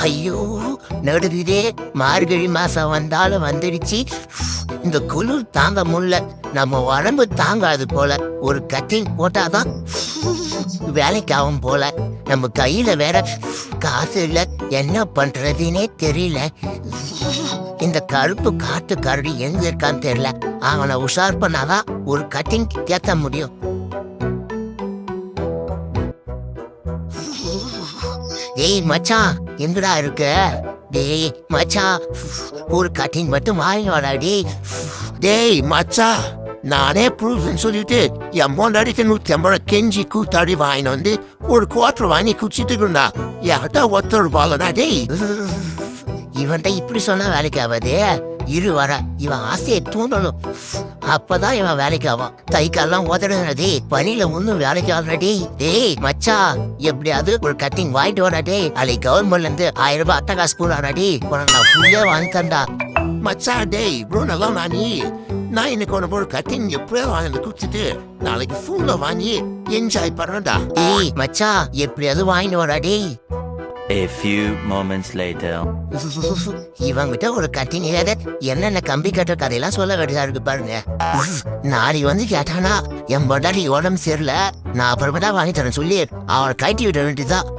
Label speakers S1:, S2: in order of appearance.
S1: ஐயோ நடுவிதே மார்கழி மாசம் வந்தாலும் வந்துடுச்சு. இந்த குளிர் தாங்க முடியல, நம்ம உடம்பு தாங்காது போல. ஒரு கட்டிங் போட்டாதான் வேலைக்கு ஆகும் போல. நம்ம கையில வேற காசு இல்ல, என்ன பண்றதுன்னே தெரியல. இந்த கருப்பு காட்டு கரடி எங்க இருக்கான்னு தெரியல. அவனை உஷார் பண்ணாதான் ஒரு கட்டிங் கேட்க முடியும். ஏய் மச்சான், எங்கடா இருக்க? டேய் மச்சான், ஒரு கட்டிங் மட்டும் வாங்கி வாடா. டேய் மச்சான், நானே ப்ரூஃப்னு சொல்லிட்டு என் பொண்டாடிக்கு 150 கெஞ்சி கூத்தாடி வாங்கிட்டு வந்து ஒரு குவார்டர் வாங்கி குடிச்சிட்டு இருந்தா. யார்கிட்ட ஒருத்தர் பாலனா? டேய் இவன்ட்ட இப்படி சொன்னா வேலைக்கு ஆகாது. இரு வர, இவன் ஆசையை தூண்டணும், அப்பதான் இவன் வேலைக்கு ஆவான். கை கால்லாம் உதறதே, பனியில ஒன்னும் வேலைக்கு ஆகுறடி. டேய் மச்சா, எப்படியாவது ஒரு கட்டிங் வாங்கிட்டு வராடே. அலை கவர்மெண்ட்ல இருந்து 1000 ரூபாய் அட்டை காசு போடாடி. நான் ஃபுல்லா வாங்கி தண்டா மச்சா. டேய் ப்ரோ, நல்லா நான் இன்னைக்கு உனக்கு ஒரு கட்டிங் எப்படியோ வாங்கி குடிச்சிட்டு நாளைக்கு ஃபுல்லா வாங்கி என்ஜாய் பண்ணடா. டேய் மச்சா, எப்படியாவது வாங்கிட்டு வராடி.
S2: A few moments later.
S1: இவங்கிட்ட ஒரு கட்டிங் என்னென்ன கம்பி கட்ட கதையெல்லாம் சொல்ல வேண்டியதா இருக்கு பாருங்க. நாளை வந்து கேட்டானா என் பொண்டாட்டி உடம்பு சரியில்ல, நான் அப்புறமா தான் வாங்கி தரேன் சொல்லி அவளை கட்டி விட வேண்டியதுதான்.